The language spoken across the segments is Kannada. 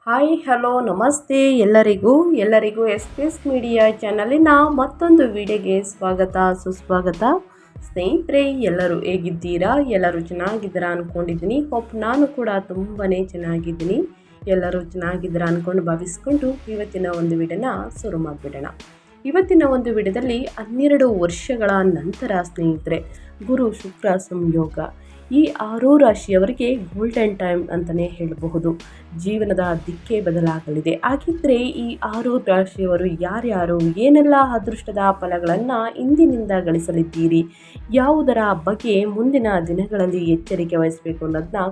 ಹಾಯ್ ಹಲೋ ನಮಸ್ತೆ ಎಲ್ಲರಿಗೂ ಎಸ್ ಪಿ ಎಸ್ ಮೀಡಿಯಾ ಚಾನಲಿನ ಮತ್ತೊಂದು ವಿಡಿಯೋಗೆ ಸ್ವಾಗತ ಸುಸ್ವಾಗತ. ಸ್ನೇಹಿತರೆ, ಎಲ್ಲರೂ ಹೇಗಿದ್ದೀರಾ? ಎಲ್ಲರೂ ಚೆನ್ನಾಗಿದ್ದೀರಾ ಅಂದ್ಕೊಂಡಿದ್ದೀನಿ. ನಾನು ಕೂಡ ತುಂಬಾ ಚೆನ್ನಾಗಿದ್ದೀನಿ. ಎಲ್ಲರೂ ಚೆನ್ನಾಗಿದ್ದೀರಾ ಅಂದ್ಕೊಂಡು ಭಾವಿಸ್ಕೊಂಡು ಇವತ್ತಿನ ಒಂದು ವಿಡಿಯೋನ ಶುರು ಮಾಡಿಬಿಡೋಣ. ಇವತ್ತಿನ ಒಂದು ವಿಡಿಯೋದಲ್ಲಿ 12 ವರ್ಷಗಳ ನಂತರ ಸ್ನೇಹಿತರೆ ಗುರು ಶುಕ್ರ ಸಂಯೋಗ ಈ 6 ರಾಶಿಯವರಿಗೆ ಗೋಲ್ಡನ್ ಟೈಮ್ ಅಂತಲೇ ಹೇಳಬಹುದು. ಜೀವನದ ದಿಕ್ಕೇ ಬದಲಾಗಲಿದೆ. ಹಾಗಿದ್ದರೆ ಈ 6 ರಾಶಿಯವರು ಯಾರ್ಯಾರು, ಏನೆಲ್ಲ ಅದೃಷ್ಟದ ಫಲಗಳನ್ನು ಇಂದಿನಿಂದ ಗಳಿಸಲಿದ್ದೀರಿ, ಯಾವುದರ ಬಗ್ಗೆ ಮುಂದಿನ ದಿನಗಳಲ್ಲಿ ಎಚ್ಚರಿಕೆ ವಹಿಸಬೇಕು ಅನ್ನೋದನ್ನ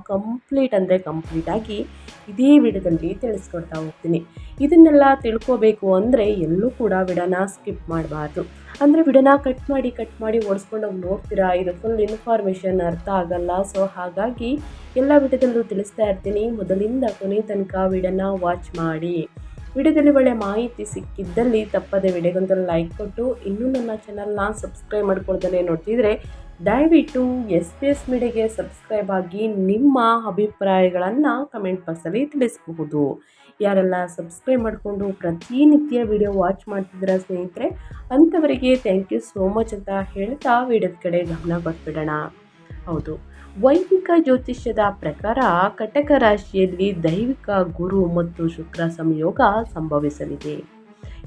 ಕಂಪ್ಲೀಟ್ ಆಗಿ ಇದೇ ವಿಡಿಯೋದಲ್ಲಿ ತಿಳಿಸ್ಕೊಡ್ತಾ ಹೋಗ್ತೀನಿ. ಇದನ್ನೆಲ್ಲ ತಿಳ್ಕೋಬೇಕು ಅಂದರೆ ಎಲ್ಲೂ ಕೂಡ ವಿಡಿಯೋನ ಸ್ಕಿಪ್ ಮಾಡಬಾರ್ದು. ಅಂದರೆ ವಿಡಿಯೋನ ಕಟ್ ಮಾಡಿ ಓಡಿಸ್ಕೊಂಡೋಗಿ ನೋಡ್ತೀರಾ, ಇದು ಫುಲ್ ಇನ್ಫಾರ್ಮೇಷನ್ ಅರ್ಥ ಆಗಲ್ಲ. ಸೊ ಹಾಗಾಗಿ ಎಲ್ಲ ವಿಡಿಯೋದಲ್ಲೂ ತಿಳಿಸ್ತಾ ಇರ್ತೀನಿ. ಮೊದಲಿಂದ ಕೊನೆ ತನಕ ವಿಡಿಯೋನ ವಾಚ್ ಮಾಡಿ. ವಿಡಿಯೋದಲ್ಲಿ ಒಳ್ಳೆ ಮಾಹಿತಿ ಸಿಕ್ಕಿದ್ದಲ್ಲಿ ತಪ್ಪದೆ ವಿಡಿಯೋಗೊಂದು ಲೈಕ್ ಕೊಟ್ಟು, ಇನ್ನೂ ನನ್ನ ಚಾನಲ್ನ ಸಬ್ಸ್ಕ್ರೈಬ್ ಮಾಡ್ಕೊಳ್ದೇ ನೋಡ್ತಿದ್ರೆ ದಯವಿಟ್ಟು ಎಸ್ ಪಿ ಎಸ್ ಮೀಡಿಯಾಗೆ ಸಬ್ಸ್ಕ್ರೈಬ್ ಆಗಿ ನಿಮ್ಮ ಅಭಿಪ್ರಾಯಗಳನ್ನು ಕಮೆಂಟ್ ಬಾಕ್ಸಲ್ಲಿ ತಿಳಿಸಬಹುದು. ಯಾರೆಲ್ಲ ಸಬ್ಸ್ಕ್ರೈಬ್ ಮಾಡಿಕೊಂಡು ಪ್ರತಿನಿತ್ಯ ವಿಡಿಯೋ ವಾಚ್ ಮಾಡ್ತಿದ್ದೀರಾ ಸ್ನೇಹಿತರೆ, ಅಂಥವರಿಗೆ ಥ್ಯಾಂಕ್ ಯು ಸೋ ಮಚ್ ಅಂತ ಹೇಳ್ತಾ ವಿಡಿಯೋದ ಕಡೆ ಗಮನ ಕೊಟ್ಬಿಡೋಣ. ಹೌದು, ವೈದಿಕ ಜ್ಯೋತಿಷ್ಯದ ಪ್ರಕಾರ ಕಟಕ ರಾಶಿಯಲ್ಲಿ ದೈವಿಕ ಗುರು ಮತ್ತು ಶುಕ್ರ ಸಂಯೋಗ ಸಂಭವಿಸಲಿದೆ.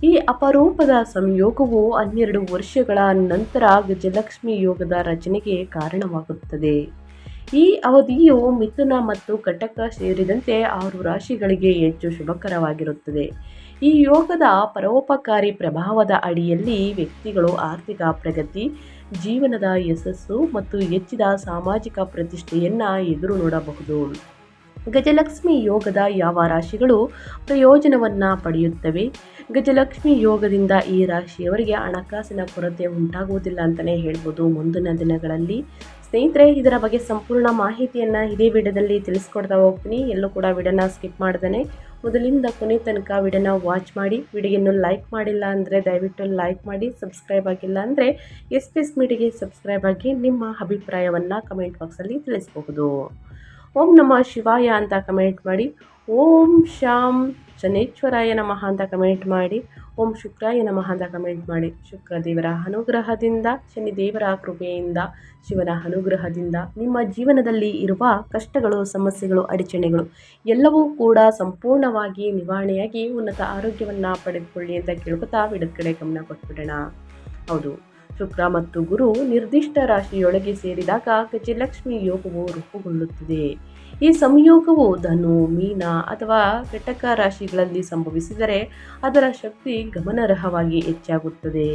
ಈ ಅಪರೂಪದ ಸಂಯೋಗವು 12 ವರ್ಷಗಳ ನಂತರ ಗಜಲಕ್ಷ್ಮಿ ಯೋಗದ ರಚನೆಗೆ ಕಾರಣವಾಗುತ್ತದೆ. ಈ ಅವಧಿಯು ಮಿಥುನ ಮತ್ತು ಕಟಕ ಸೇರಿದಂತೆ 6 ರಾಶಿಗಳಿಗೆ ಹೆಚ್ಚು ಶುಭಕರವಾಗಿರುತ್ತದೆ. ಈ ಯೋಗದ ಪರೋಪಕಾರಿ ಪ್ರಭಾವದ ಅಡಿಯಲ್ಲಿ ವ್ಯಕ್ತಿಗಳು ಆರ್ಥಿಕ ಪ್ರಗತಿ, ಜೀವನದ ಯಶಸ್ಸು ಮತ್ತು ಹೆಚ್ಚಿದ ಸಾಮಾಜಿಕ ಪ್ರತಿಷ್ಠೆಯನ್ನು ಎದುರು ನೋಡಬಹುದು. ಗಜಲಕ್ಷ್ಮಿ ಯೋಗದ ಯಾವ ರಾಶಿಗಳು ಪ್ರಯೋಜನವನ್ನು ಪಡೆಯುತ್ತವೆ? ಗಜಲಕ್ಷ್ಮಿ ಯೋಗದಿಂದ ಈ ರಾಶಿಯವರಿಗೆ ಹಣಕಾಸಿನ ಕೊರತೆ ಉಂಟಾಗುವುದಿಲ್ಲ ಅಂತಲೇ ಹೇಳ್ಬೋದು ಮುಂದಿನ ದಿನಗಳಲ್ಲಿ. ಸ್ನೇಹಿತರೆ, ಇದರ ಬಗ್ಗೆ ಸಂಪೂರ್ಣ ಮಾಹಿತಿಯನ್ನು ಇದೇ ವಿಡಿಯೋದಲ್ಲಿ ತಿಳಿಸ್ಕೊಡ್ತಾ ಹೋಗ್ತೀನಿ. ಎಲ್ಲೂ ಕೂಡ ವಿಡಿಯೋನ ಸ್ಕಿಪ್ ಮಾಡ್ದೇ ಮೊದಲಿಂದ ಕೊನೆ ತನಕ ವಿಡಿಯೋನ ವಾಚ್ ಮಾಡಿ. ವಿಡಿಯೋನ್ನು ಲೈಕ್ ಮಾಡಿಲ್ಲ ಅಂದರೆ ದಯವಿಟ್ಟು ಲೈಕ್ ಮಾಡಿ. ಸಬ್ಸ್ಕ್ರೈಬ್ ಆಗಿಲ್ಲ ಅಂದರೆ ಎಸ್ ಪಿ ಎಸ್ ಮೀಡಿಯಾಗೆ ಸಬ್ಸ್ಕ್ರೈಬ್ ಆಗಿ ನಿಮ್ಮ ಅಭಿಪ್ರಾಯವನ್ನು ಕಮೆಂಟ್ ಬಾಕ್ಸಲ್ಲಿ ತಿಳಿಸಬಹುದು. ಓಂ ನಮಃ ಶಿವಾಯ ಅಂತ ಕಮೆಂಟ್ ಮಾಡಿ. ಓಂ ಶಾಂ ಶನೇಶ್ವರಾಯ ನಮಃ ಅಂತ ಕಮೆಂಟ್ ಮಾಡಿ. ಓಂ ಶುಕ್ರಾಯ ನಮಃ ಅಂತ ಕಮೆಂಟ್ ಮಾಡಿ. ಶುಕ್ರದೇವರ ಅನುಗ್ರಹದಿಂದ, ಶನಿದೇವರ ಕೃಪೆಯಿಂದ, ಶಿವನ ಅನುಗ್ರಹದಿಂದ ನಿಮ್ಮ ಜೀವನದಲ್ಲಿ ಇರುವ ಕಷ್ಟಗಳು, ಸಮಸ್ಯೆಗಳು, ಅಡಚಣೆಗಳು ಎಲ್ಲವೂ ಕೂಡ ಸಂಪೂರ್ಣವಾಗಿ ನಿವಾರಣೆಯಾಗಿ ಉನ್ನತ ಆರೋಗ್ಯವನ್ನು ಪಡೆದುಕೊಳ್ಳಿ ಅಂತ ಕೇಳ್ಕೊತಾ ವಿಡಿಯೋದ ಕಡೆ ಗಮನ ಕೊಟ್ಬಿಡೋಣ. ಹೌದು, ಶುಕ್ರ ಮತ್ತು ಗುರು ನಿರ್ದಿಷ್ಟ ರಾಶಿಯೊಳಗೆ ಸೇರಿದಾಗ ಗಜಲಕ್ಷ್ಮಿ ಯೋಗವು ರೂಪುಗೊಳ್ಳುತ್ತದೆ. ಈ ಸಂಯೋಗವು ಧನು, ಮೀನ ಅಥವಾ ಕಟಕ ರಾಶಿಗಳಲ್ಲಿ ಸಂಭವಿಸಿದರೆ ಅದರ ಶಕ್ತಿ ಗಮನಾರ್ಹವಾಗಿ ಹೆಚ್ಚಾಗುತ್ತದೆ.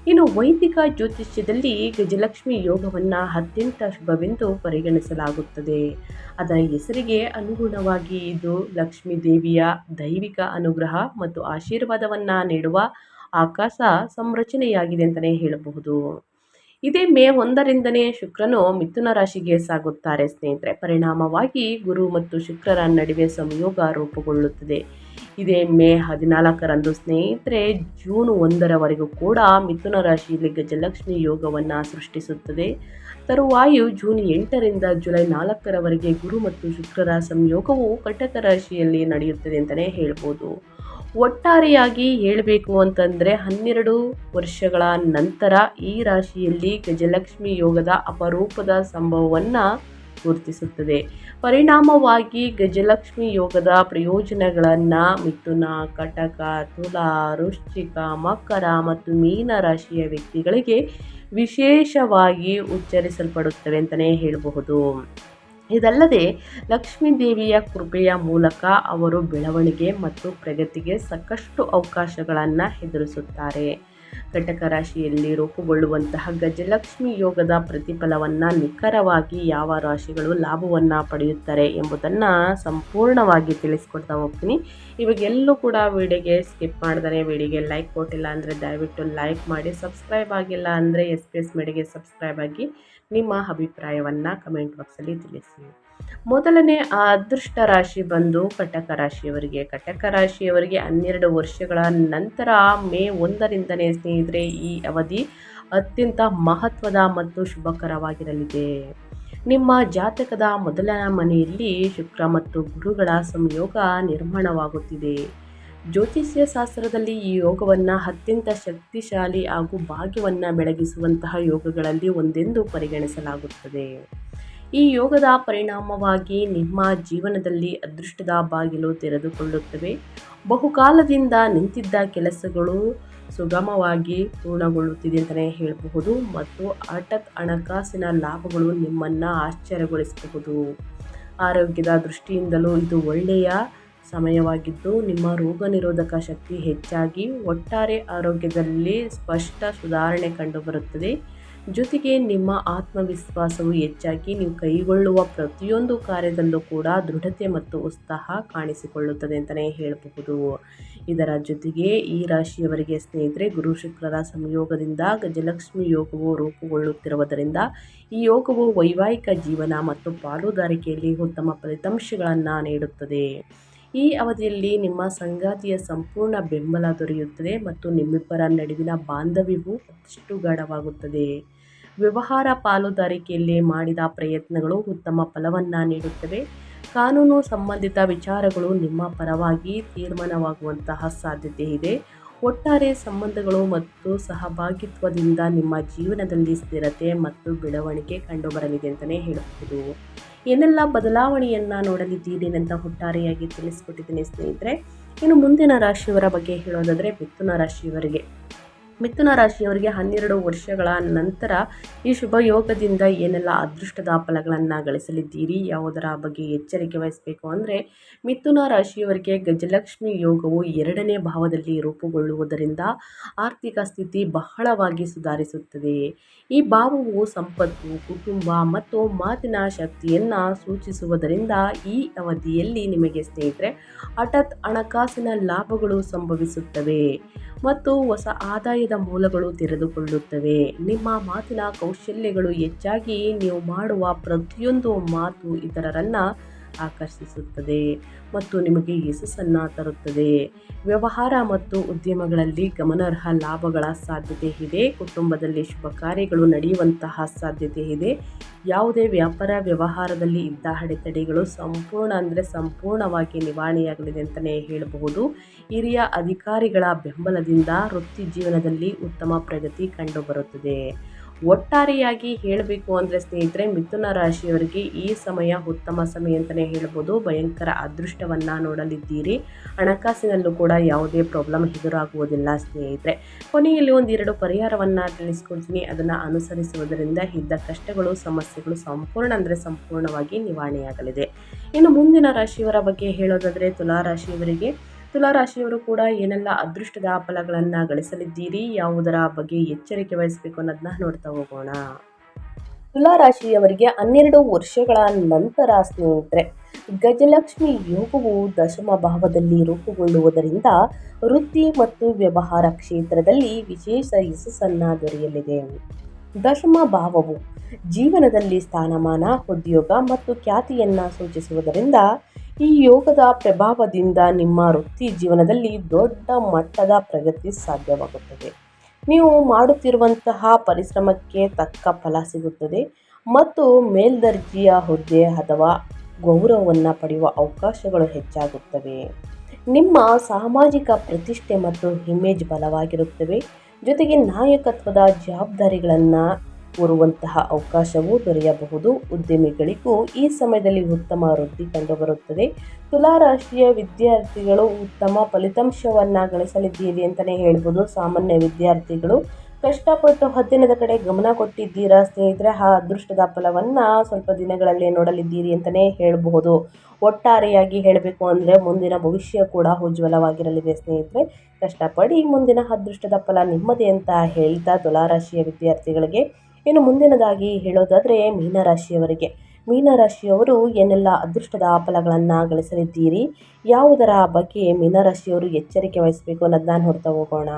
ಇನ್ನು ವೈದಿಕ ಜ್ಯೋತಿಷ್ಯದಲ್ಲಿ ಗಜಲಕ್ಷ್ಮಿ ಯೋಗವನ್ನು ಅತ್ಯಂತ ಶುಭವೆಂದು ಪರಿಗಣಿಸಲಾಗುತ್ತದೆ. ಅದರ ಹೆಸರಿಗೆ ಅನುಗುಣವಾಗಿ ಇದು ಲಕ್ಷ್ಮೀ ದೇವಿಯ ದೈವಿಕ ಅನುಗ್ರಹ ಮತ್ತು ಆಶೀರ್ವಾದವನ್ನು ನೀಡುವ ಆಕಾಶ ಸಂರಚನೆಯಾಗಿದೆ ಅಂತಲೇ ಹೇಳಬಹುದು. ಇದೇ ಮೇ 1ರಿಂದನೇ ಶುಕ್ರನು ಮಿಥುನ ರಾಶಿಗೆ ಸಾಗುತ್ತಾರೆ ಸ್ನೇಹಿತರೆ. ಪರಿಣಾಮವಾಗಿ ಗುರು ಮತ್ತು ಶುಕ್ರರ ನಡುವೆ ಸಂಯೋಗ ರೂಪುಗೊಳ್ಳುತ್ತದೆ. ಇದೇ ಮೇ 14ರಂದು ಸ್ನೇಹಿತರೆ ಜೂನ್ 1ರವರೆಗೂ ಕೂಡ ಮಿಥುನ ರಾಶಿಯಲ್ಲಿ ಗಜಲಕ್ಷ್ಮಿ ಯೋಗವನ್ನು ಸೃಷ್ಟಿಸುತ್ತದೆ. ತರುವಾಯ ಜೂನ್ 8ರಿಂದ ಜುಲೈ 4ರವರೆಗೆ ಗುರು ಮತ್ತು ಶುಕ್ರರ ಸಂಯೋಗವು ಕಟಕ ರಾಶಿಯಲ್ಲಿ ನಡೆಯುತ್ತದೆ ಅಂತಲೇ ಹೇಳ್ಬೋದು. ಒಟ್ಟಾರೆಯಾಗಿ ಹೇಳಬೇಕು ಅಂತಂದರೆ 12 ವರ್ಷಗಳ ನಂತರ ಈ ರಾಶಿಯಲ್ಲಿ ಗಜಲಕ್ಷ್ಮಿ ಯೋಗದ ಅಪರೂಪದ ಸಂಭವವನ್ನು ಗುರುತಿಸುತ್ತದೆ. ಪರಿಣಾಮವಾಗಿ ಗಜಲಕ್ಷ್ಮಿ ಯೋಗದ ಪ್ರಯೋಜನಗಳನ್ನು ಮಿಥುನ, ಕಟಕ, ತುಲಾ, ವೃಶ್ಚಿಕ, ಮಕರ ಮತ್ತು ಮೀನ ರಾಶಿಯ ವ್ಯಕ್ತಿಗಳಿಗೆ ವಿಶೇಷವಾಗಿ ಉಚ್ಚರಿಸಲ್ಪಡುತ್ತವೆ ಅಂತಲೇ ಹೇಳಬಹುದು. ಇದಲ್ಲದೆ ಲಕ್ಷ್ಮೀ ದೇವಿಯ ಕೃಪೆಯ ಮೂಲಕ ಅವರು ಬೆಳವಣಿಗೆ ಮತ್ತು ಪ್ರಗತಿಗೆ ಸಾಕಷ್ಟು ಅವಕಾಶಗಳನ್ನು ಎದುರಿಸುತ್ತಾರೆ. ಕಟಕ ರಾಶಿಯಲ್ಲಿ ರೂಪುಗೊಳ್ಳುವಂತಹ ಗಜಲಕ್ಷ್ಮಿ ಯೋಗದ ಪ್ರತಿಫಲವನ್ನು ನಿಖರವಾಗಿ ಯಾವ ರಾಶಿಗಳು ಲಾಭವನ್ನು ಪಡೆಯುತ್ತಾರೆ ಎಂಬುದನ್ನು ಸಂಪೂರ್ಣವಾಗಿ ತಿಳಿಸ್ಕೊಡ್ತಾ ಹೋಗ್ತೀನಿ. ಇವಾಗೆಲ್ಲೂ ಕೂಡ ವಿಡಿಯೋಗೆ ಸ್ಕಿಪ್ ಮಾಡಿದರೆ, ವಿಡಿಯೋಗೆ ಲೈಕ್ ಕೊಟ್ಟಿಲ್ಲ ಅಂದರೆ ದಯವಿಟ್ಟು ಲೈಕ್ ಮಾಡಿ. ಸಬ್ಸ್ಕ್ರೈಬ್ ಆಗಿಲ್ಲ ಅಂದರೆ ಎಸ್ ಪಿ ಎಸ್ ಮೀಡಿಯಾಗೆ ಸಬ್ಸ್ಕ್ರೈಬ್ ಆಗಿ ನಿಮ್ಮ ಅಭಿಪ್ರಾಯವನ್ನು ಕಮೆಂಟ್ ಬಾಕ್ಸಲ್ಲಿ ತಿಳಿಸಿ. ಮೊದಲನೇ ಅದೃಷ್ಟ ರಾಶಿ ಬಂದು ಕಟಕ ರಾಶಿಯವರಿಗೆ. ಕಟಕ ರಾಶಿಯವರಿಗೆ 12 ವರ್ಷಗಳ ನಂತರ ಮೇ 1ರಿಂದನೇ ಸ್ನೇಹಿತರೆ ಈ ಅವಧಿ ಅತ್ಯಂತ ಮಹತ್ವದ ಮತ್ತು ಶುಭಕರವಾಗಿರಲಿದೆ. ನಿಮ್ಮ ಜಾತಕದ ಮೊದಲ ಮನೆಯಲ್ಲಿ ಶುಕ್ರ ಮತ್ತು ಗುರುಗಳ ಸಂಯೋಗ ನಿರ್ಮಾಣವಾಗುತ್ತಿದೆ. ಜ್ಯೋತಿಷ್ಯ ಶಾಸ್ತ್ರದಲ್ಲಿ ಈ ಯೋಗವನ್ನು ಅತ್ಯಂತ ಶಕ್ತಿಶಾಲಿ ಹಾಗೂ ಭಾಗ್ಯವನ್ನು ಬೆಳಗಿಸುವಂತಹ ಯೋಗಗಳಲ್ಲಿ ಒಂದೆಂದು ಪರಿಗಣಿಸಲಾಗುತ್ತದೆ. ಈ ಯೋಗದ ಪರಿಣಾಮವಾಗಿ ನಿಮ್ಮ ಜೀವನದಲ್ಲಿ ಅದೃಷ್ಟದ ಬಾಗಿಲು ತೆರೆದುಕೊಳ್ಳುತ್ತವೆ. ಬಹುಕಾಲದಿಂದ ನಿಂತಿದ್ದ ಕೆಲಸಗಳು ಸುಗಮವಾಗಿ ಪೂರ್ಣಗೊಳ್ಳುತ್ತಿದೆ ಅಂತಲೇ ಹೇಳಬಹುದು ಮತ್ತು ಹಠಾತ್ ಹಣಕಾಸಿನ ಲಾಭಗಳು ನಿಮ್ಮನ್ನು ಆಶ್ಚರ್ಯಗೊಳಿಸಬಹುದು. ಆರೋಗ್ಯದ ದೃಷ್ಟಿಯಿಂದಲೂ ಇದು ಒಳ್ಳೆಯ ಸಮಯವಾಗಿದ್ದು ನಿಮ್ಮ ರೋಗ ನಿರೋಧಕ ಶಕ್ತಿ ಹೆಚ್ಚಾಗಿ ಒಟ್ಟಾರೆ ಆರೋಗ್ಯದಲ್ಲಿ ಸ್ಪಷ್ಟ ಸುಧಾರಣೆ ಕಂಡುಬರುತ್ತದೆ. ಜೊತೆಗೆ ನಿಮ್ಮ ಆತ್ಮವಿಶ್ವಾಸವು ಹೆಚ್ಚಾಗಿ ನೀವು ಕೈಗೊಳ್ಳುವ ಪ್ರತಿಯೊಂದು ಕಾರ್ಯದಲ್ಲೂ ಕೂಡ ದೃಢತೆ ಮತ್ತು ಉತ್ಸಾಹ ಕಾಣಿಸಿಕೊಳ್ಳುತ್ತದೆ ಅಂತಲೇ ಹೇಳಬಹುದು. ಇದರ ಜೊತೆಗೆ ಈ ರಾಶಿಯವರಿಗೆ ಸ್ನೇಹಿತರೆ, ಗುರು ಶುಕ್ರರ ಸಂಯೋಗದಿಂದ ಗಜಲಕ್ಷ್ಮಿ ಯೋಗವು ರೂಪುಗೊಳ್ಳುತ್ತಿರುವುದರಿಂದ ಈ ಯೋಗವು ವೈವಾಹಿಕ ಜೀವನ ಮತ್ತು ಪಾಲುದಾರಿಕೆಯಲ್ಲಿ ಉತ್ತಮ ಫಲಿತಾಂಶಗಳನ್ನು ನೀಡುತ್ತದೆ. ಈ ಅವಧಿಯಲ್ಲಿ ನಿಮ್ಮ ಸಂಗಾತಿಯ ಸಂಪೂರ್ಣ ಬೆಂಬಲ ದೊರೆಯುತ್ತದೆ ಮತ್ತು ನಿಮ್ಮಿಬ್ಬರ ನಡುವಿನ ಬಾಂಧವ್ಯವು ಮತ್ತಷ್ಟು ಗಾಢವಾಗುತ್ತದೆ. ವ್ಯವಹಾರ ಪಾಲುದಾರಿಕೆಯಲ್ಲಿ ಮಾಡಿದ ಪ್ರಯತ್ನಗಳು ಉತ್ತಮ ಫಲವನ್ನು ನೀಡುತ್ತವೆ. ಕಾನೂನು ಸಂಬಂಧಿತ ವಿಚಾರಗಳು ನಿಮ್ಮ ಪರವಾಗಿ ತೀರ್ಮಾನವಾಗುವಂತಹ ಸಾಧ್ಯತೆ ಇದೆ. ಒಟ್ಟಾರೆ ಸಂಬಂಧಗಳು ಮತ್ತು ಸಹಭಾಗಿತ್ವದಿಂದ ನಿಮ್ಮ ಜೀವನದಲ್ಲಿ ಸ್ಥಿರತೆ ಮತ್ತು ಬೆಳವಣಿಗೆ ಕಂಡುಬರಲಿದೆ ಅಂತಲೇ ಹೇಳಬಹುದು. ಏನೆಲ್ಲ ಬದಲಾವಣೆಯನ್ನು ನೋಡಲಿದ್ದೀರಿ ಅಂತ ಒಟ್ಟಾರೆಯಾಗಿ ತಿಳಿಸ್ಕೊಟ್ಟಿದ್ದೀನಿ ಸ್ನೇಹಿತರೆ. ಇನ್ನು ಮುಂದಿನ ರಾಶಿಯವರ ಬಗ್ಗೆ ಹೇಳೋದಾದರೆ ಮಿಥುನ ರಾಶಿಯವರಿಗೆ 12 ವರ್ಷಗಳ ನಂತರ ಈ ಶುಭ ಯೋಗದಿಂದ ಏನೆಲ್ಲ ಅದೃಷ್ಟದ ಫಲಗಳನ್ನು ಗಳಿಸಲಿದ್ದೀರಿ, ಯಾವುದರ ಬಗ್ಗೆ ಎಚ್ಚರಿಕೆ ವಹಿಸಬೇಕು ಅಂದರೆ, ಮಿಥುನ ರಾಶಿಯವರಿಗೆ ಗಜಲಕ್ಷ್ಮಿ ಯೋಗವು 2ನೇ ಭಾವದಲ್ಲಿ ರೂಪುಗೊಳ್ಳುವುದರಿಂದ ಆರ್ಥಿಕ ಸ್ಥಿತಿ ಬಹಳವಾಗಿ ಸುಧಾರಿಸುತ್ತದೆ. ಈ ಭಾವವು ಸಂಪತ್ತು, ಕುಟುಂಬ ಮತ್ತು ಮಾತಿನ ಶಕ್ತಿಯನ್ನು ಸೂಚಿಸುವುದರಿಂದ ಈ ಅವಧಿಯಲ್ಲಿ ನಿಮಗೆ ಸ್ನೇಹಿತರೆ ಹಠಾತ್ ಹಣಕಾಸಿನ ಲಾಭಗಳು ಸಂಭವಿಸುತ್ತವೆ ಮತ್ತು ಹೊಸ ಆದಾಯದ ಮೂಲಗಳು ತೆರೆದುಕೊಳ್ಳುತ್ತವೆ. ನಿಮ್ಮ ಮಾತಿನ ಕೌಶಲ್ಯಗಳು ಹೆಚ್ಚಾಗಿ ನೀವು ಮಾಡುವ ಪ್ರತಿಯೊಂದು ಮಾತು ಇತರರನ್ನು ಆಕರ್ಷಿಸುತ್ತದೆ ಮತ್ತು ನಿಮಗೆ ಯಶಸ್ಸನ್ನು ತರುತ್ತದೆ. ವ್ಯವಹಾರ ಮತ್ತು ಉದ್ಯಮಗಳಲ್ಲಿ ಗಮನಾರ್ಹ ಲಾಭಗಳ ಸಾಧ್ಯತೆ ಇದೆ. ಕುಟುಂಬದಲ್ಲಿ ಶುಭ ಕಾರ್ಯಗಳು ನಡೆಯುವಂತಹ ಸಾಧ್ಯತೆ ಇದೆ. ಯಾವುದೇ ವ್ಯಾಪಾರ ವ್ಯವಹಾರದಲ್ಲಿ ಇದ್ದ ಅಡೆತಡೆಗಳು ಸಂಪೂರ್ಣವಾಗಿ ನಿವಾರಣೆಯಾಗಲಿದೆ ಅಂತಲೇ ಹೇಳಬಹುದು. ಹಿರಿಯ ಅಧಿಕಾರಿಗಳ ಬೆಂಬಲದಿಂದ ವೃತ್ತಿ ಜೀವನದಲ್ಲಿ ಉತ್ತಮ ಪ್ರಗತಿ ಕಂಡುಬರುತ್ತದೆ. ಒಟ್ಟಾರೆಯಾಗಿ ಹೇಳಬೇಕು ಅಂದರೆ ಸ್ನೇಹಿತರೆ, ಮಿಥುನ ರಾಶಿಯವರಿಗೆ ಈ ಸಮಯ ಉತ್ತಮ ಸಮಯ ಅಂತಲೇ ಹೇಳ್ಬೋದು. ಭಯಂಕರ ಅದೃಷ್ಟವನ್ನು ನೋಡಲಿದ್ದೀರಿ. ಹಣಕಾಸಿನಲ್ಲೂ ಕೂಡ ಯಾವುದೇ ಪ್ರಾಬ್ಲಮ್ ಎದುರಾಗುವುದಿಲ್ಲ ಸ್ನೇಹಿತರೆ. ಕೊನೆಯಲ್ಲಿ 1-2 ಪರಿಹಾರವನ್ನು ತಿಳಿಸ್ಕೊಡ್ತೀನಿ. ಅದನ್ನು ಅನುಸರಿಸುವುದರಿಂದ ಇದ್ದ ಕಷ್ಟಗಳು, ಸಮಸ್ಯೆಗಳು ಸಂಪೂರ್ಣವಾಗಿ ನಿವಾರಣೆಯಾಗಲಿದೆ. ಇನ್ನು ಮುಂದಿನ ರಾಶಿಯವರ ಬಗ್ಗೆ ಹೇಳೋದಾದರೆ ತುಲಾರಾಶಿಯವರು ಕೂಡ ಏನೆಲ್ಲ ಅದೃಷ್ಟದ ಫಲಗಳನ್ನು ಗಳಿಸಲಿದ್ದೀರಿ, ಯಾವುದರ ಬಗ್ಗೆ ಎಚ್ಚರಿಕೆ ವಹಿಸಬೇಕು ಅನ್ನೋದನ್ನ ನೋಡ್ತಾ ಹೋಗೋಣ. ತುಲಾರಾಶಿಯವರಿಗೆ 12 ವರ್ಷಗಳ ನಂತರ ಸ್ನೇಹಿತರೆ ಗಜಲಕ್ಷ್ಮಿ ಯೋಗವು ದಶಮ ಭಾವದಲ್ಲಿ ರೂಪುಗೊಳ್ಳುವುದರಿಂದ ವೃತ್ತಿ ಮತ್ತು ವ್ಯವಹಾರ ಕ್ಷೇತ್ರದಲ್ಲಿ ವಿಶೇಷ ಯಶಸ್ಸನ್ನು ದೊರೆಯಲಿದೆ. ದಶಮ ಭಾವವು ಜೀವನದಲ್ಲಿ ಸ್ಥಾನಮಾನ, ಉದ್ಯೋಗ ಮತ್ತು ಖ್ಯಾತಿಯನ್ನು ಸೂಚಿಸುವುದರಿಂದ ಈ ಯೋಗದ ಪ್ರಭಾವದಿಂದ ನಿಮ್ಮ ವೃತ್ತಿ ಜೀವನದಲ್ಲಿ ದೊಡ್ಡ ಮಟ್ಟದ ಪ್ರಗತಿ ಸಾಧ್ಯವಾಗುತ್ತದೆ. ನೀವು ಮಾಡುತ್ತಿರುವಂತಹ ಪರಿಶ್ರಮಕ್ಕೆ ತಕ್ಕ ಫಲ ಸಿಗುತ್ತದೆ ಮತ್ತು ಮೇಲ್ದರ್ಜೆಯ ಹುದ್ದೆ ಅಥವಾ ಗೌರವವನ್ನು ಪಡೆಯುವ ಅವಕಾಶಗಳು ಹೆಚ್ಚಾಗುತ್ತವೆ. ನಿಮ್ಮ ಸಾಮಾಜಿಕ ಪ್ರತಿಷ್ಠೆ ಮತ್ತು ಇಮೇಜ್ ಬಲವಾಗಿರುತ್ತವೆ. ಜೊತೆಗೆ ನಾಯಕತ್ವದ ಜವಾಬ್ದಾರಿಗಳನ್ನು ಹೊರುವಂತಹ ಅವಕಾಶವೂ ದೊರೆಯಬಹುದು. ಉದ್ಯಮಿಗಳಿಗೂ ಈ ಸಮಯದಲ್ಲಿ ಉತ್ತಮ ವೃದ್ಧಿ ಕಂಡುಬರುತ್ತದೆ. ತುಲಾರಾಶಿಯ ವಿದ್ಯಾರ್ಥಿಗಳು ಉತ್ತಮ ಫಲಿತಾಂಶವನ್ನು ಗಳಿಸಲಿದ್ದೀರಿ ಅಂತಲೇ ಹೇಳ್ಬೋದು. ಸಾಮಾನ್ಯ ವಿದ್ಯಾರ್ಥಿಗಳು ಕಷ್ಟಪಟ್ಟು ಅಧ್ಯಯನದ ಕಡೆ ಗಮನ ಕೊಟ್ಟಿದ್ದೀರಾ ಸ್ನೇಹಿತರೆ, ಆ ಅದೃಷ್ಟದ ಫಲವನ್ನು ಸ್ವಲ್ಪ ದಿನಗಳಲ್ಲೇ ನೋಡಲಿದ್ದೀರಿ ಅಂತಲೇ ಹೇಳಬಹುದು. ಒಟ್ಟಾರೆಯಾಗಿ ಹೇಳಬೇಕು ಅಂದರೆ ಮುಂದಿನ ಭವಿಷ್ಯ ಕೂಡ ಉಜ್ವಲವಾಗಿರಲಿದೆ ಸ್ನೇಹಿತರೆ. ಕಷ್ಟಪಡಿ, ಮುಂದಿನ ಅದೃಷ್ಟದ ಫಲ ನಿಮ್ಮದೇ ಅಂತ ಹೇಳ್ತಾ ತುಲಾರಾಶಿಯ ವಿದ್ಯಾರ್ಥಿಗಳಿಗೆ ಇನ್ನು ಮುಂದಿನದಾಗಿ ಹೇಳೋದಾದರೆ ಮೀನರಾಶಿಯವರು ಏನೆಲ್ಲ ಅದೃಷ್ಟದ ಫಲಗಳನ್ನು ಗಳಿಸಲಿದ್ದೀರಿ, ಯಾವುದರ ಬಗ್ಗೆ ಮೀನರಾಶಿಯವರು ಎಚ್ಚರಿಕೆ ವಹಿಸಬೇಕು ಅನ್ನೋದನ್ನ ನೋಡ್ತಾ ಹೋಗೋಣ.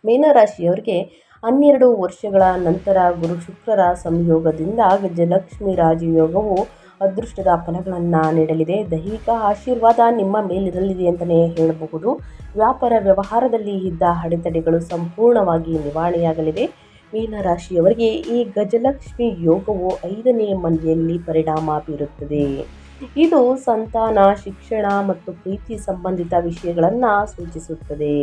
ಮೀನರಾಶಿಯವರಿಗೆ 12 ವರ್ಷಗಳ ನಂತರ ಗುರು ಶುಕ್ರರ ಸಂಯೋಗದಿಂದ ಗಜಲಕ್ಷ್ಮಿ ರಾಜಯೋಗವು ಅದೃಷ್ಟದ ಫಲಗಳನ್ನು ನೀಡಲಿದೆ. ದೈವಿಕ ಆಶೀರ್ವಾದ ನಿಮ್ಮ ಮೇಲಿರಲಿದೆ ಅಂತಲೇ ಹೇಳಬಹುದು. ವ್ಯಾಪಾರ ವ್ಯವಹಾರದಲ್ಲಿ ಇದ್ದ ಅಡೆತಡೆಗಳು ಸಂಪೂರ್ಣವಾಗಿ ನಿವಾರಣೆಯಾಗಲಿವೆ. ಮೀನರಾಶಿಯವರಿಗೆ ಈ ಗಜಲಕ್ಷ್ಮಿ ಯೋಗವು 5ನೇ ಮನೆಯಲ್ಲಿ ಪರಿಣಾಮ ಬೀರುತ್ತದೆ. ಇದು ಸಂತಾನ, ಶಿಕ್ಷಣ ಮತ್ತು ಪ್ರೀತಿ ಸಂಬಂಧಿತ ವಿಷಯಗಳನ್ನು ಸೂಚಿಸುತ್ತದೆ.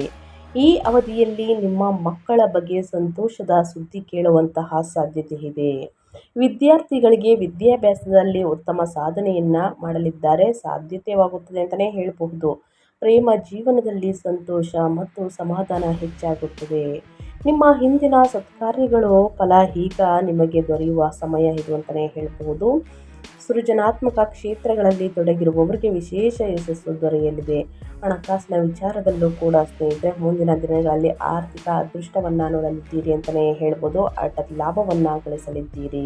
ಈ ಅವಧಿಯಲ್ಲಿ ನಿಮ್ಮ ಮಕ್ಕಳ ಬಗ್ಗೆ ಸಂತೋಷದ ಸುದ್ದಿ ಕೇಳುವಂತಹ ಸಾಧ್ಯತೆ ಇದೆ. ವಿದ್ಯಾರ್ಥಿಗಳಿಗೆ ವಿದ್ಯಾಭ್ಯಾಸದಲ್ಲಿ ಉತ್ತಮ ಸಾಧನೆಯನ್ನ ಮಾಡಲಿದ್ದಾರೆ ಸಾಧ್ಯತೆವಾಗುತ್ತದೆ ಅಂತಲೇ ಹೇಳಬಹುದು. ಪ್ರೇಮ ಜೀವನದಲ್ಲಿ ಸಂತೋಷ ಮತ್ತು ಸಮಾಧಾನ ಹೆಚ್ಚಾಗುತ್ತದೆ. ನಿಮ್ಮ ಹಿಂದಿನ ಸತ್ಕಾರ್ಯಗಳು ಫಲ ಈಗ ನಿಮಗೆ ದೊರೆಯುವ ಸಮಯ ಇದು ಅಂತಲೇ ಹೇಳಬಹುದು. ಸೃಜನಾತ್ಮಕ ಕ್ಷೇತ್ರಗಳಲ್ಲಿ ತೊಡಗಿರುವವರಿಗೆ ವಿಶೇಷ ಯಶಸ್ಸು ದೊರೆಯಲಿದೆ. ಹಣಕಾಸಿನ ವಿಚಾರದಲ್ಲೂ ಕೂಡ ಸ್ನೇಹಿತರೆ ಮುಂದಿನ ದಿನಗಳಲ್ಲಿ ಆರ್ಥಿಕ ಅದೃಷ್ಟವನ್ನು ನೋಡಲಿದ್ದೀರಿ ಅಂತಲೇ ಹೇಳ್ಬೋದು. ಹಠಾತ್ ಲಾಭವನ್ನು ಗಳಿಸಲಿದ್ದೀರಿ.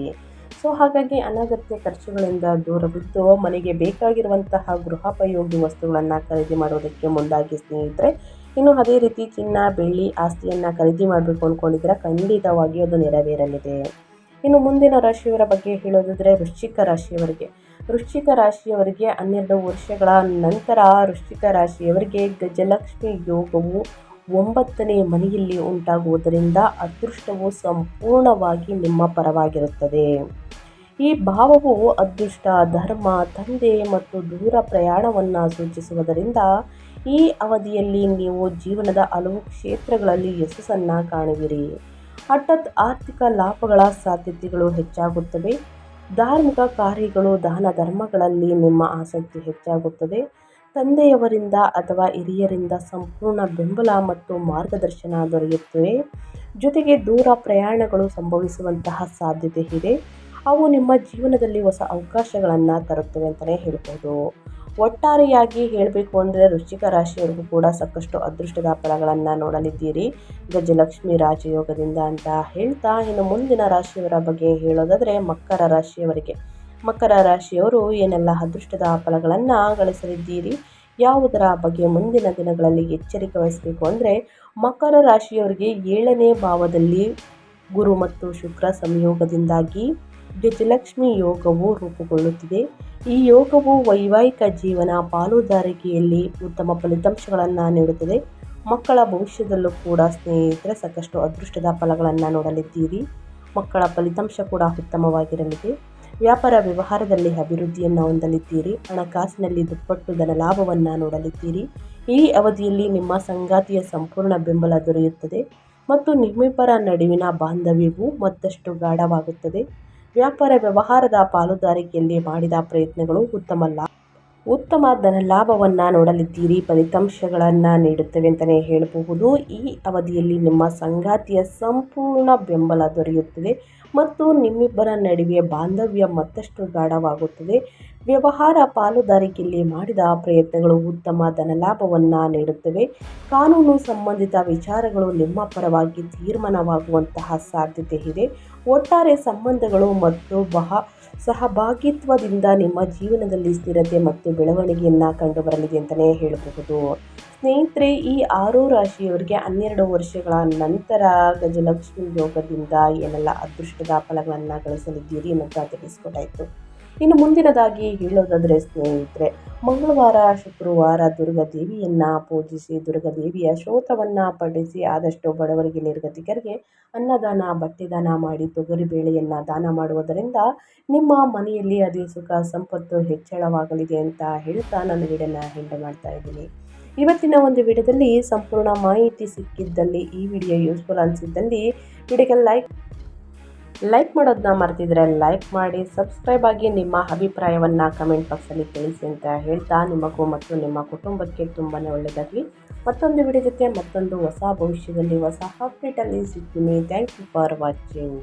ಸೊ ಹಾಗಾಗಿ ಅನಗತ್ಯ ಖರ್ಚುಗಳಿಂದ ದೂರವಿದ್ದು ಮನೆಗೆ ಬೇಕಾಗಿರುವಂತಹ ಗೃಹೋಪಯೋಗಿ ವಸ್ತುಗಳನ್ನು ಖರೀದಿ ಮಾಡೋದಕ್ಕೆ ಮುಂದಾಗಿ ಸ್ನೇಹಿತರೆ. ಇನ್ನು ಅದೇ ರೀತಿ ಚಿನ್ನ, ಬೆಳ್ಳಿ, ಆಸ್ತಿಯನ್ನು ಖರೀದಿ ಮಾಡಬೇಕು ಅಂದ್ಕೊಂಡಿದ್ರೆ ಖಂಡಿತವಾಗಿ ಅದು ನೆರವೇರಲಿದೆ. ಇನ್ನು ಮುಂದಿನ ರಾಶಿಯವರ ಬಗ್ಗೆ ಹೇಳೋದಾದರೆ ವೃಶ್ಚಿಕ ರಾಶಿಯವರಿಗೆ. ವೃಶ್ಚಿಕ ರಾಶಿಯವರಿಗೆ 12 ವರ್ಷಗಳ ನಂತರ ವೃಶ್ಚಿಕ ರಾಶಿಯವರಿಗೆ ಗಜಲಕ್ಷ್ಮಿ ಯೋಗವು 9ನೇ ಮನೆಯಲ್ಲಿ ಉಂಟಾಗುವುದರಿಂದ ಅದೃಷ್ಟವು ಸಂಪೂರ್ಣವಾಗಿ ನಿಮ್ಮ ಪರವಾಗಿರುತ್ತದೆ. ಈ ಭಾವವು ಅದೃಷ್ಟ, ಧರ್ಮ, ತಂದೆ ಮತ್ತು ದೂರ ಪ್ರಯಾಣವನ್ನು ಸೂಚಿಸುವುದರಿಂದ ಈ ಅವಧಿಯಲ್ಲಿ ನೀವು ಜೀವನದ ಹಲವು ಕ್ಷೇತ್ರಗಳಲ್ಲಿ ಯಶಸ್ಸನ್ನು ಕಾಣುವಿರಿ. ಹಠಾತ್ ಆರ್ಥಿಕ ಲಾಭಗಳ ಸಾಧ್ಯತೆಗಳು ಹೆಚ್ಚಾಗುತ್ತವೆ. ಧಾರ್ಮಿಕ ಕಾರ್ಯಗಳು, ದಾನ ಧರ್ಮಗಳಲ್ಲಿ ನಿಮ್ಮ ಆಸಕ್ತಿ ಹೆಚ್ಚಾಗುತ್ತದೆ. ತಂದೆಯವರಿಂದ ಅಥವಾ ಹಿರಿಯರಿಂದ ಸಂಪೂರ್ಣ ಬೆಂಬಲ ಮತ್ತು ಮಾರ್ಗದರ್ಶನ ದೊರೆಯುತ್ತವೆ. ಜೊತೆಗೆ ದೂರ ಪ್ರಯಾಣಗಳು ಸಂಭವಿಸುವಂತಹ ಸಾಧ್ಯತೆ ಇದೆ. ಅವು ನಿಮ್ಮ ಜೀವನದಲ್ಲಿ ಹೊಸ ಅವಕಾಶಗಳನ್ನು ತರುತ್ತವೆ ಅಂತಲೇ ಹೇಳ್ಬೋದು. ಒಟ್ಟಾರೆಯಾಗಿ ಹೇಳಬೇಕು ಅಂದರೆ ವೃಶ್ಚಿಕ ರಾಶಿಯವರಿಗೂ ಕೂಡ ಸಾಕಷ್ಟು ಅದೃಷ್ಟದ ಫಲಗಳನ್ನು ನೋಡಲಿದ್ದೀರಿ ಗಜಲಕ್ಷ್ಮಿ ರಾಜಯೋಗದಿಂದ ಅಂತ ಹೇಳ್ತಾ, ಇನ್ನು ಮುಂದಿನ ರಾಶಿಯವರ ಬಗ್ಗೆ ಹೇಳೋದಾದರೆ ಮಕರ ರಾಶಿಯವರಿಗೆ. ಮಕರ ರಾಶಿಯವರು ಏನೆಲ್ಲ ಅದೃಷ್ಟದ ಫಲಗಳನ್ನು ಗಳಿಸಲಿದ್ದೀರಿ, ಯಾವುದರ ಬಗ್ಗೆ ಮುಂದಿನ ದಿನಗಳಲ್ಲಿ ಎಚ್ಚರಿಕೆ ವಹಿಸಬೇಕು ಅಂದರೆ ಮಕರ ರಾಶಿಯವರಿಗೆ 7ನೇ ಭಾವದಲ್ಲಿ ಗುರು ಮತ್ತು ಶುಕ್ರ ಸಂಯೋಗದಿಂದಾಗಿ ಗಜಲಕ್ಷ್ಮಿ ಯೋಗವು ರೂಪುಗೊಳ್ಳುತ್ತಿದೆ. ಈ ಯೋಗವು ವೈವಾಹಿಕ ಜೀವನ, ಪಾಲುದಾರಿಕೆಯಲ್ಲಿ ಉತ್ತಮ ಫಲಿತಾಂಶಗಳನ್ನು ನೀಡುತ್ತದೆ. ಮಕ್ಕಳ ಭವಿಷ್ಯದಲ್ಲೂ ಕೂಡ ಸ್ನೇಹಿತರೆ ಸಾಕಷ್ಟು ಅದೃಷ್ಟದ ಫಲಗಳನ್ನು ನೋಡಲಿದ್ದೀರಿ. ಮಕ್ಕಳ ಫಲಿತಾಂಶ ಕೂಡ ಉತ್ತಮವಾಗಿರಲಿದೆ. ವ್ಯಾಪಾರ ವ್ಯವಹಾರದಲ್ಲಿ ಅಭಿವೃದ್ಧಿಯನ್ನು ಹೊಂದಲಿದ್ದೀರಿ. ಹಣಕಾಸಿನಲ್ಲಿ ದುಪ್ಪಟ್ಟು ಧನ ಲಾಭವನ್ನು ನೋಡಲಿದ್ದೀರಿ. ಈ ಅವಧಿಯಲ್ಲಿ ನಿಮ್ಮ ಸಂಗಾತಿಯ ಸಂಪೂರ್ಣ ಬೆಂಬಲ ದೊರೆಯುತ್ತದೆ ಮತ್ತು ನಿಮ್ಮಿಬ್ಬರ ನಡುವಿನ ಬಾಂಧವ್ಯವು ಮತ್ತಷ್ಟು ಗಾಢವಾಗುತ್ತದೆ. ವ್ಯಾಪಾರ ವ್ಯವಹಾರದ ಪಾಲುದಾರಿಕೆಯಲ್ಲಿ ಮಾಡಿದ ಪ್ರಯತ್ನಗಳು ಉತ್ತಮ ಧನ ಲಾಭವನ್ನು ನೋಡಲಿದ್ದೀರಿ. ಫಲಿತಾಂಶಗಳನ್ನು ನೀಡುತ್ತವೆ ಅಂತಲೇ ಹೇಳಬಹುದು. ಈ ಅವಧಿಯಲ್ಲಿ ನಿಮ್ಮ ಸಂಗಾತಿಯ ಸಂಪೂರ್ಣ ಬೆಂಬಲ ದೊರೆಯುತ್ತದೆ ಮತ್ತು ನಿಮ್ಮಿಬ್ಬರ ನಡುವೆ ಬಾಂಧವ್ಯ ಮತ್ತಷ್ಟು ಗಾಢವಾಗುತ್ತದೆ. ವ್ಯವಹಾರ ಪಾಲುದಾರಿಕೆಯಲ್ಲಿ ಮಾಡಿದ ಪ್ರಯತ್ನಗಳು ಉತ್ತಮ ಧನಲಾಭವನ್ನು ನೀಡುತ್ತವೆ. ಕಾನೂನು ಸಂಬಂಧಿತ ವಿಚಾರಗಳು ನಿಮ್ಮ ಪರವಾಗಿ ತೀರ್ಮಾನವಾಗುವಂತಹ ಸಾಧ್ಯತೆ ಇದೆ. ಒಟ್ಟಾರೆ ಸಂಬಂಧಗಳು ಮತ್ತು ಸಹಭಾಗಿತ್ವದಿಂದ ನಿಮ್ಮ ಜೀವನದಲ್ಲಿ ಸ್ಥಿರತೆ ಮತ್ತು ಬೆಳವಣಿಗೆಯನ್ನು ಕಂಡುಬರಲಿದೆ ಅಂತಲೇ ಹೇಳಬಹುದು. ಸ್ನೇಹಿತರೆ, ಈ 6 ರಾಶಿಯವರಿಗೆ 12 ವರ್ಷಗಳ ನಂತರ ಗಜಲಕ್ಷ್ಮಿ ಯೋಗದಿಂದ ಏನೆಲ್ಲ ಅದೃಷ್ಟದ ಫಲಗಳನ್ನು ಗಳಿಸಲಿದ್ದೀರಿ ಅನ್ನೋದು ತಿಳಿಸ್ಕೊಟ್ಟಾಯಿತು. ಇನ್ನು ಮುಂದಿನದಾಗಿ ಹೇಳೋದಾದರೆ ಸ್ನೇಹಿತರೆ, ಮಂಗಳವಾರ, ಶುಕ್ರವಾರ ದುರ್ಗಾದೇವಿಯನ್ನು ಪೂಜಿಸಿ, ದುರ್ಗಾದೇವಿಯ ಸ್ತೋತ್ರವನ್ನು ಪಠಿಸಿ, ಆದಷ್ಟು ಬಡವರಿಗೆ, ನಿರ್ಗತಿಕರಿಗೆ ಅನ್ನದಾನ, ಬಟ್ಟೆ ದಾನ ಮಾಡಿ, ತೊಗರಿ ಬೇಳೆಯನ್ನು ದಾನ ಮಾಡುವುದರಿಂದ ನಿಮ್ಮ ಮನೆಯಲ್ಲಿ ಅದೇ ಸುಖ ಸಂಪತ್ತು ಹೆಚ್ಚಳವಾಗಲಿದೆ ಅಂತ ಹೇಳ್ತಾ ನನ್ನ ವಿಡಿಯೋನ ಎಂಡ್ ಮಾಡ್ತಾ ಇದ್ದೀನಿ. ಇವತ್ತಿನ ಒಂದು ವಿಡಿಯೋದಲ್ಲಿ ಸಂಪೂರ್ಣ ಮಾಹಿತಿ ಸಿಕ್ಕಿದ್ದಲ್ಲಿ, ಈ ವಿಡಿಯೋ ಯೂಸ್ಫುಲ್ ಅನಿಸಿದ್ದಲ್ಲಿ ವಿಡಿಯೋಗೆ ಲೈಕ್ ಮಾಡೋದನ್ನ ಮರ್ತಿದ್ರೆ ಲೈಕ್ ಮಾಡಿ, ಸಬ್ಸ್ಕ್ರೈಬ್ ಆಗಿ ನಿಮ್ಮ ಅಭಿಪ್ರಾಯವನ್ನು ಕಮೆಂಟ್ ಬಾಕ್ಸಲ್ಲಿ ತಿಳಿಸಿ ಅಂತ ಹೇಳ್ತಾ, ನಿಮಗೂ ಮತ್ತು ನಿಮ್ಮ ಕುಟುಂಬಕ್ಕೆ ತುಂಬಾ ಒಳ್ಳೆಯದಾಗಲಿ. ಮತ್ತೊಂದು ವಿಡಿಯೋ ಜೊತೆ ಮತ್ತೊಂದು ಹೊಸ ಭವಿಷ್ಯದಲ್ಲಿ ಹೊಸ ಅಪ್ಡೇಟಲ್ಲಿ ಸಿಗ್ತೀನಿ. Thank you for watching.